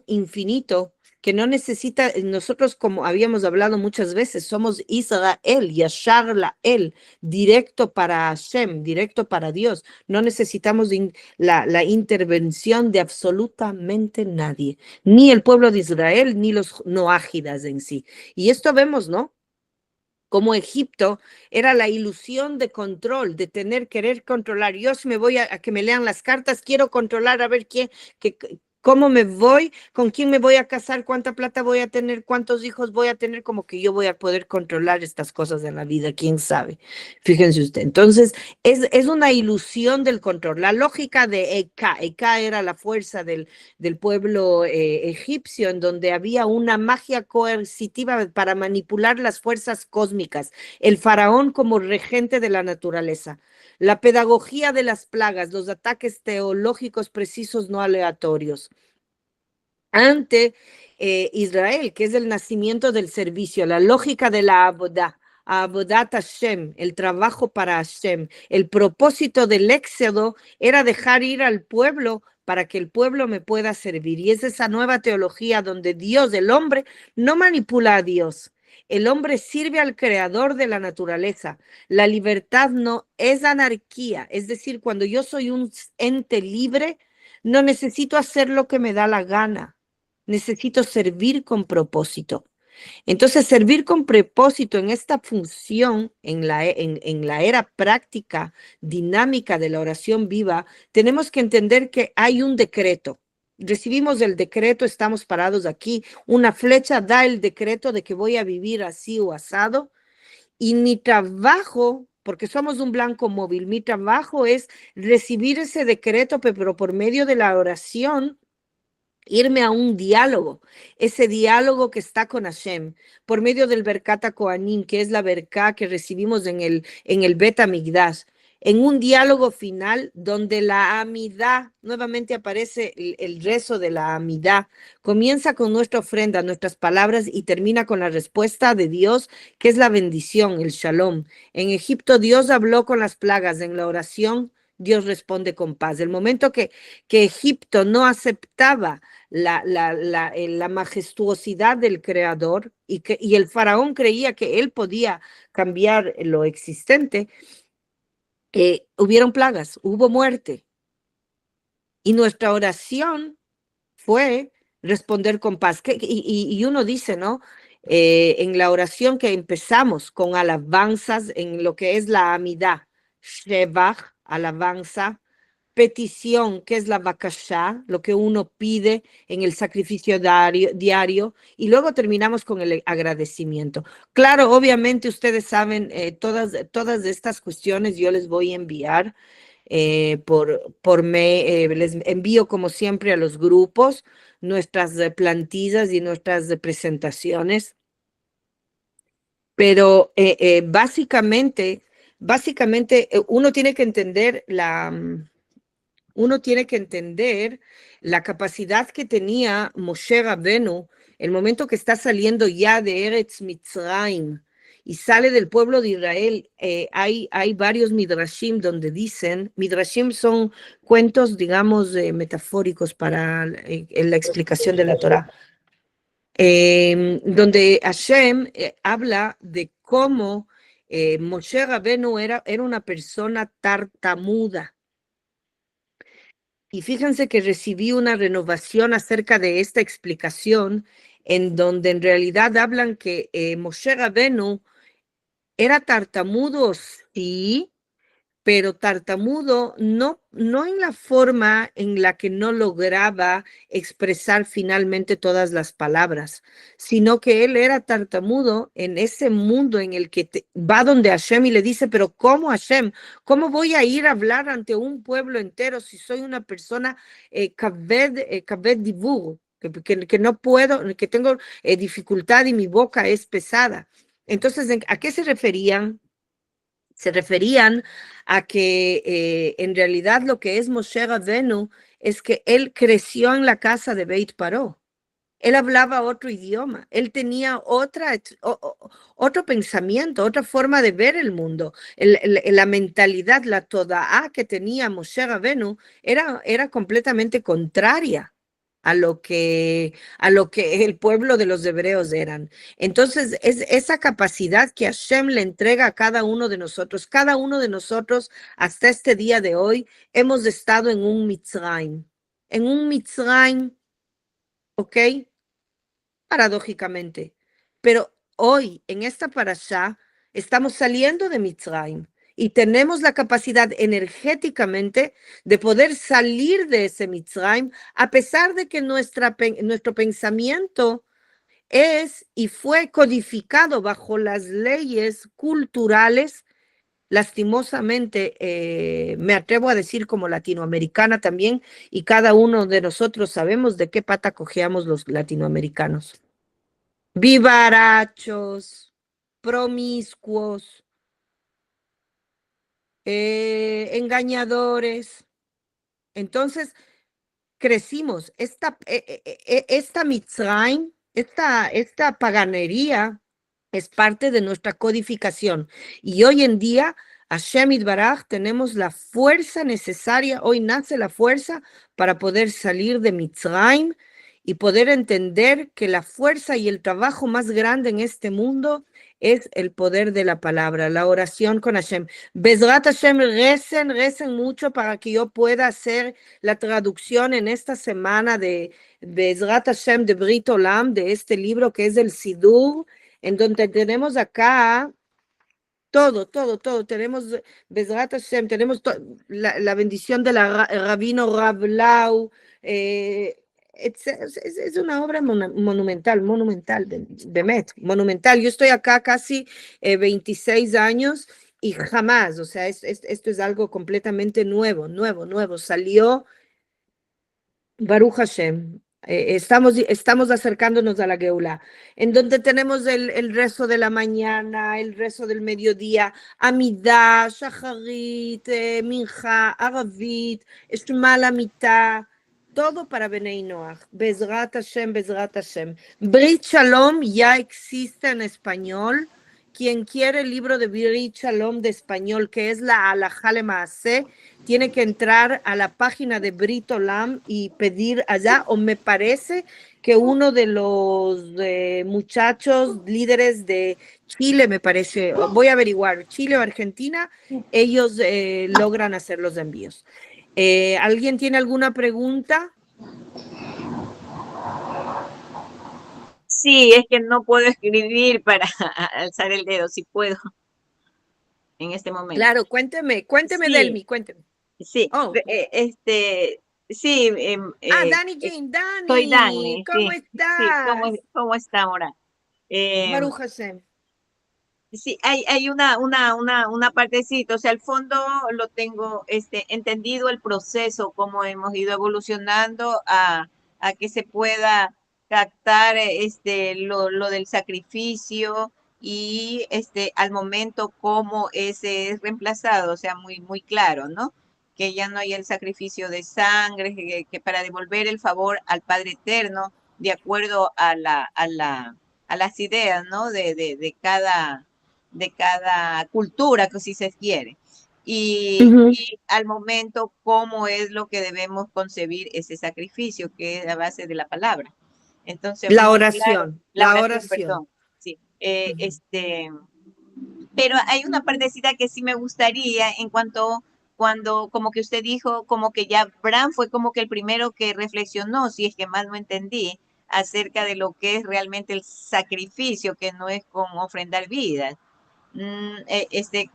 infinito que no necesita, nosotros como habíamos hablado muchas veces, somos Israel, Yashar La'el, directo para Hashem, directo para Dios. No necesitamos la intervención de absolutamente nadie, ni el pueblo de Israel, ni los noágidas en sí. Y esto vemos, ¿no? Como Egipto era la ilusión de control, de querer controlar. Yo si me voy a que me lean las cartas, quiero controlar a ver cómo me voy, con quién me voy a casar, cuánta plata voy a tener, cuántos hijos voy a tener, como que yo voy a poder controlar estas cosas en la vida, quién sabe. Fíjense usted. Entonces, es una ilusión del control. La lógica de Eka era la fuerza del pueblo egipcio, en donde había una magia coercitiva para manipular las fuerzas cósmicas, el faraón como regente de la naturaleza, la pedagogía de las plagas, los ataques teológicos precisos no aleatorios. Ante Israel, que es el nacimiento del servicio, la lógica de la Abodat Hashem, el trabajo para Hashem, el propósito del éxodo era dejar ir al pueblo para que el pueblo me pueda servir. Y es esa nueva teología donde Dios, el hombre, no manipula a Dios. El hombre sirve al creador de la naturaleza. La libertad no es anarquía. Es decir, cuando yo soy un ente libre, no necesito hacer lo que me da la gana. Necesito servir con propósito. Entonces, servir con propósito en esta función, en la era práctica, dinámica de la oración viva, tenemos que entender que hay un decreto. Recibimos el decreto, estamos parados aquí, una flecha da el decreto de que voy a vivir así o asado, y mi trabajo, porque somos un blanco móvil, mi trabajo es recibir ese decreto, pero por medio de la oración, irme a un diálogo, ese diálogo que está con Hashem, por medio del Berkat Kohanim, que es la Berká que recibimos en el Bet Hamikdash, en un diálogo final donde la amidad, nuevamente aparece el rezo de la amidad, comienza con nuestra ofrenda, nuestras palabras y termina con la respuesta de Dios, que es la bendición, el shalom. En Egipto Dios habló con las plagas, en la oración Dios responde con paz. El momento que Egipto no aceptaba la majestuosidad del creador y el faraón creía que él podía cambiar lo existente, hubieron plagas, hubo muerte. Y nuestra oración fue responder con paz. Y uno dice, ¿no? En la oración que empezamos con alabanzas en lo que es la amidad, Shevach, alabanza, petición, que es la bakashá, lo que uno pide en el sacrificio diario, y luego terminamos con el agradecimiento. Claro, obviamente ustedes saben, todas estas cuestiones yo les voy a enviar les envío como siempre a los grupos nuestras plantillas y nuestras presentaciones, pero básicamente uno tiene que entender la capacidad que tenía Moshe Rabenu el momento que está saliendo ya de Eretz Mitzrayim y sale del pueblo de Israel. Hay varios midrashim donde dicen, midrashim son cuentos, digamos, metafóricos para la explicación de la Torá, donde Hashem habla de cómo Moshe Rabenu era una persona tartamuda. Y fíjense que recibí una renovación acerca de esta explicación, en donde en realidad hablan que Moshe Rabenu era tartamudo, sí, pero tartamudo no en la forma en la que no lograba expresar finalmente todas las palabras, sino que él era tartamudo en ese mundo en el que va donde Hashem y le dice, pero ¿cómo, Hashem? ¿Cómo voy a ir a hablar ante un pueblo entero si soy una persona kaved dibur, que no puedo, que tengo dificultad y mi boca es pesada? Entonces, ¿a qué se referían? Se referían a que en realidad lo que es Moshe Rabenu es que él creció en la casa de Beit Paró. Él hablaba otro idioma, él tenía otro pensamiento, otra forma de ver el mundo. La mentalidad, la todaá que tenía Moshe Rabenu era completamente contraria a lo que el pueblo de los hebreos eran. Entonces, es esa capacidad que Hashem le entrega a cada uno de nosotros hasta este día de hoy, hemos estado en un Mitzrayim, ¿ok? Paradójicamente. Pero hoy, en esta parashá, estamos saliendo de Mitzrayim y tenemos la capacidad energéticamente de poder salir de ese Mitzrayim, a pesar de que nuestro pensamiento es y fue codificado bajo las leyes culturales, lastimosamente, me atrevo a decir como latinoamericana también, y cada uno de nosotros sabemos de qué pata cojeamos los latinoamericanos. Vivarachos, promiscuos, engañadores. Entonces, crecimos. Esta Mitzrayim, esta paganería es parte de nuestra codificación. Y hoy en día, Hashem Yitbaraj, tenemos la fuerza necesaria, hoy nace la fuerza para poder salir de Mitzrayim y poder entender que la fuerza y el trabajo más grande en este mundo es el poder de la palabra, la oración con Hashem. Bezrat Hashem, recen mucho para que yo pueda hacer la traducción en esta semana de Bezrat Hashem de Brit Olam, de este libro que es el Sidur, en donde tenemos acá todo, tenemos Bezrat Hashem, tenemos la bendición de la Rabino Rablau, es una obra monumental, Bemet, monumental. Yo estoy acá casi 26 años y jamás, o sea, esto es algo completamente nuevo, salió Baruch Hashem. Estamos acercándonos a la Geulá, en donde tenemos el rezo de la mañana, el rezo del mediodía, Amidah, Shacharit, Mincha, Aravit, Shema la mitad, todo para Benei Noach. Bezrat Hashem, Bezrat Hashem. Brit Shalom ya existe en español. Quien quiere el libro de Brit Shalom de español, que es la Alajá Lemaaseh, tiene que entrar a la página de Brit Olam y pedir allá, o me parece que uno de los muchachos líderes de Chile, me parece, voy a averiguar, Chile o Argentina, ellos logran hacer los envíos. ¿Alguien tiene alguna pregunta? Sí, es que no puedo escribir para alzar el dedo, si puedo, en este momento. Claro, cuénteme, Sí. Delmi, cuénteme. Sí, Oh. Sí. Dani Jean, Soy Dani, Dani, ¿cómo sí. Sí, estás? ¿cómo está ahora? Baruch Hashem. Sí, hay una partecita, o sea, al fondo lo tengo entendido el proceso, cómo hemos ido evolucionando a que se pueda captar lo del sacrificio y al momento cómo ese es reemplazado, o sea, muy, muy claro, ¿no? Que ya no hay el sacrificio de sangre, que para devolver el favor al Padre Eterno, de acuerdo a las ideas, ¿no? De cada cultura, que si se quiere. Y al momento, cómo es lo que debemos concebir ese sacrificio, que es a base de la palabra. Entonces, La muy claro, oración, la la oración, oración. perdón. Sí, pero hay una partecita que sí me gustaría en cuanto cuando, como que usted dijo, como que ya Bram fue como que el primero que reflexionó, si es que más no entendí, acerca de lo que es realmente el sacrificio, que no es como ofrendar vidas.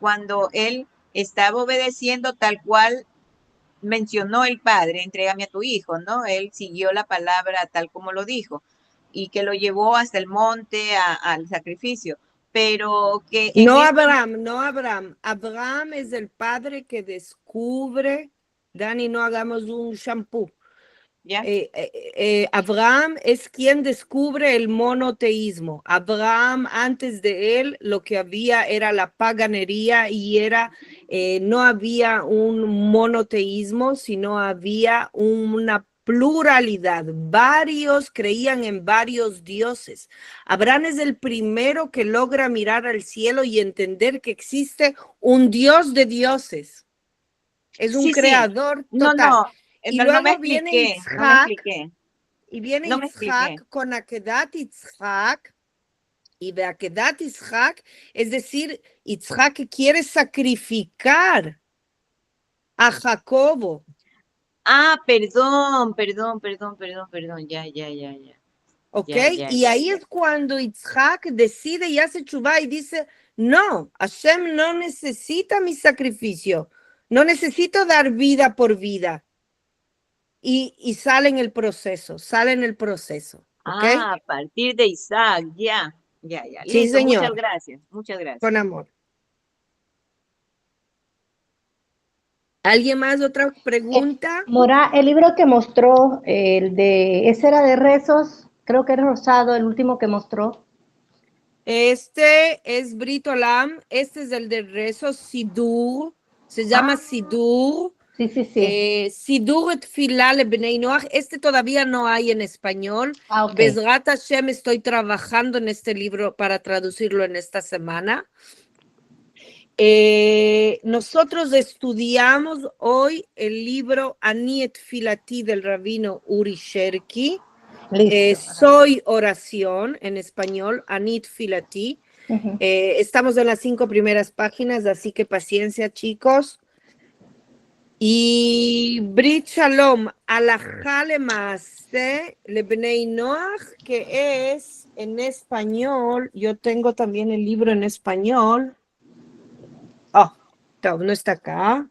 Cuando él estaba obedeciendo tal cual mencionó el padre, entrégame a tu hijo, ¿no? Él siguió la palabra tal como lo dijo y que lo llevó hasta el monte al sacrificio, pero que en No este... Abraham, no Abraham. Abraham es el padre que descubre, Dani, no hagamos un shampoo. ¿Ya? Abraham es quien descubre el monoteísmo. Abraham, antes de él, lo que había era la paganería y no había un monoteísmo, sino había una pluralidad. Varios creían en varios dioses. Abraham es el primero que logra mirar al cielo y entender que existe un Dios de dioses. Es un Sí, sí. creador No, total. no, Y pero no me luego viene expliqué, no me Isaac, expliqué, y viene no me expliqué. Isaac con Akedat Isaac, y de Akedat Isaac, es decir, Isaac quiere sacrificar a Jacobo. Perdón, ya. ¿Ok? Ya, ya, Y ya, ahí ya. es cuando Isaac decide y hace chubá y dice, no, Hashem no necesita mi sacrificio, no necesito dar vida por vida. Y sale en el proceso, ¿ok? A partir de Isaac, ya. Sí, Listo, muchas señor, gracias, muchas gracias. con amor. ¿Alguien más? ¿Otra pregunta? Mora, el libro que mostró, ese era de rezos, creo que era rosado, el último que mostró. Este es Brit Olam, este es el de rezo Sidur, se llama Sidur. Sí. Sidur Tfilah LeBnei Noach, este todavía no hay en español. Ok. Bezrat Hashem, estoy trabajando en este libro para traducirlo en esta semana. Nosotros estudiamos hoy el libro Ani Tfilati del rabino Uri Sherki. Soy oración en español, Ani Tfilati. Estamos en las 5 primeras páginas, así que paciencia, chicos. Y Brit Shalom, Alajá Lemase Lebnei Noach, que es en español. Yo tengo también el libro en español. No está acá.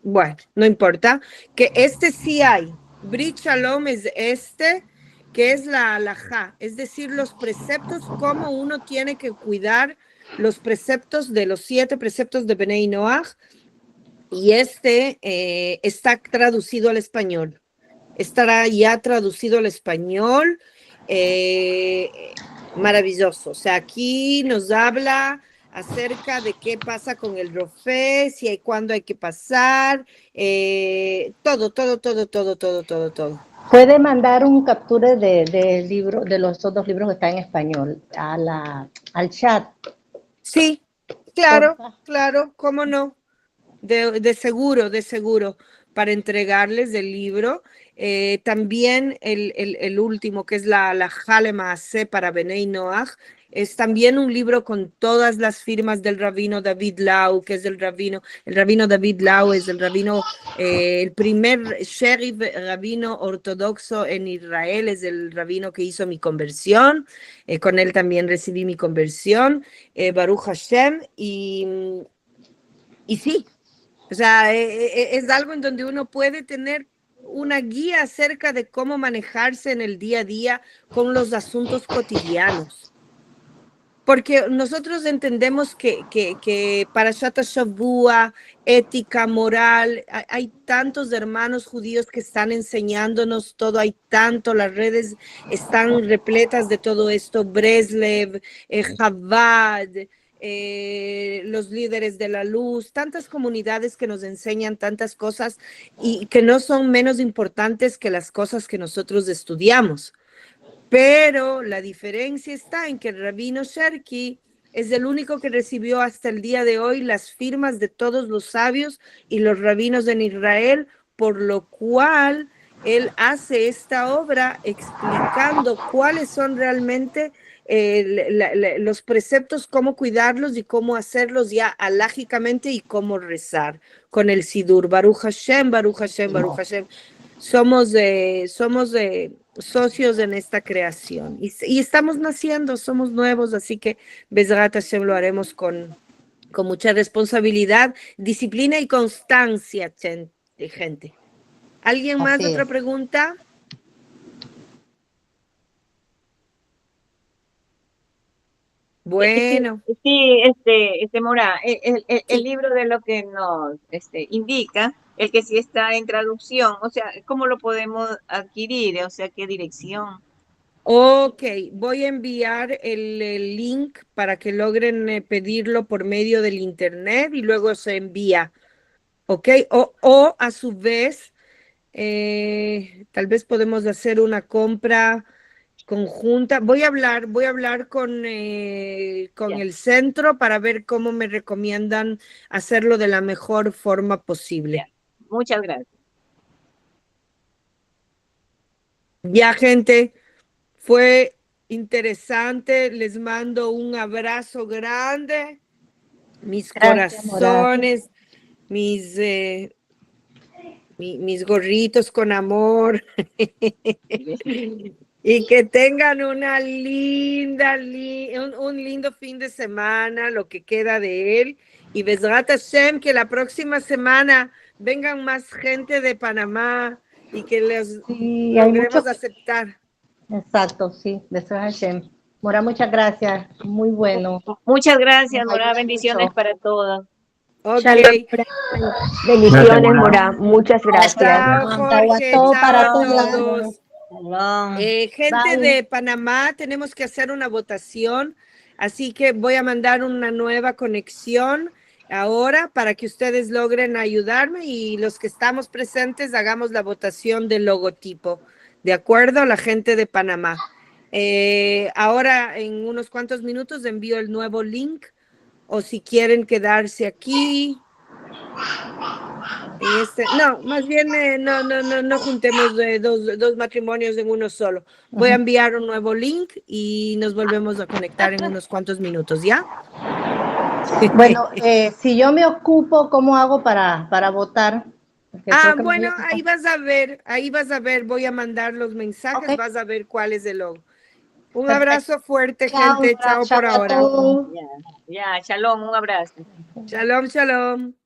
Bueno, no importa. Que este sí hay. Brit Shalom es que es la alajá, es decir, los preceptos, cómo uno tiene que cuidar los preceptos de los 7 preceptos de Bnei Noach. Y está traducido al español. Estará ya traducido al español. Maravilloso. O sea, aquí nos habla acerca de qué pasa con el rofé, si hay cuándo hay que pasar, todo. Puede mandar un capture del libro, de los otros libros que están en español, al chat. Sí, claro, cómo no. De seguro, para entregarles el libro. También el último, que es la Jalema Ase para Benei Noach, es también un libro con todas las firmas del rabino David Lau, que es el rabino David Lau es el primer sheriff rabino ortodoxo en Israel, es el rabino que hizo mi conversión, con él también recibí mi conversión, Baruch Hashem, y sí, O sea, es algo en donde uno puede tener una guía acerca de cómo manejarse en el día a día con los asuntos cotidianos. Porque nosotros entendemos que para Parashat Shavua, ética, moral, hay tantos hermanos judíos que están enseñándonos todo, hay tanto, las redes están repletas de todo esto, Breslev, Chabad, los líderes de la luz, tantas comunidades que nos enseñan tantas cosas y que no son menos importantes que las cosas que nosotros estudiamos. Pero la diferencia está en que el rabino Sherki es el único que recibió hasta el día de hoy las firmas de todos los sabios y los rabinos en Israel, por lo cual él hace esta obra explicando cuáles son realmente los preceptos, cómo cuidarlos y cómo hacerlos ya alágicamente y cómo rezar con el Sidur. Baruch Hashem, Baruch Hashem, Baruch Hashem. Somos socios en esta creación y estamos naciendo, somos nuevos, así que Bezrat Hashem lo haremos con mucha responsabilidad, disciplina y constancia, gente. ¿Alguien más? ¿Otra pregunta? Bueno. Sí, Mora, el libro de lo que nos indica, el que sí está en traducción, o sea, ¿cómo lo podemos adquirir? O sea, ¿qué dirección? Ok, voy a enviar el link para que logren pedirlo por medio del internet y luego se envía, ok, o a su vez, tal vez podemos hacer una compra conjunta. Voy a hablar con el centro para ver cómo me recomiendan hacerlo de la mejor forma posible. Muchas gracias. Ya, gente, fue interesante. Les mando un abrazo grande. Mis corazones, mis gorritos con amor. Y que tengan una linda, un lindo fin de semana, lo que queda de él. Y Bezrat Hashem, que la próxima semana vengan más gente de Panamá y que les logremos aceptar. Exacto, sí, Bezrat Hashem. Mora, muchas gracias, muy bueno. Muchas gracias, Mora, bendiciones para todos. Okay. Bendiciones, Mora, muchas gracias. Chao, Jorge, chao para todos. Gente de Panamá, tenemos que hacer una votación, así que voy a mandar una nueva conexión ahora para que ustedes logren ayudarme y los que estamos presentes hagamos la votación del logotipo. ¿De acuerdo? La gente de Panamá. Ahora en unos cuantos minutos envío el nuevo link o si quieren quedarse aquí. No, más bien no juntemos dos matrimonios en uno solo. Voy a enviar un nuevo link y nos volvemos a conectar en unos cuantos minutos, ¿ya? Bueno, si yo me ocupo, ¿cómo hago para votar? Bueno, ahí vas a ver, voy a mandar los mensajes, vas a ver cuál es el logo. Un abrazo fuerte, gente, chao por ahora. Ya, shalom, un abrazo. Shalom, shalom.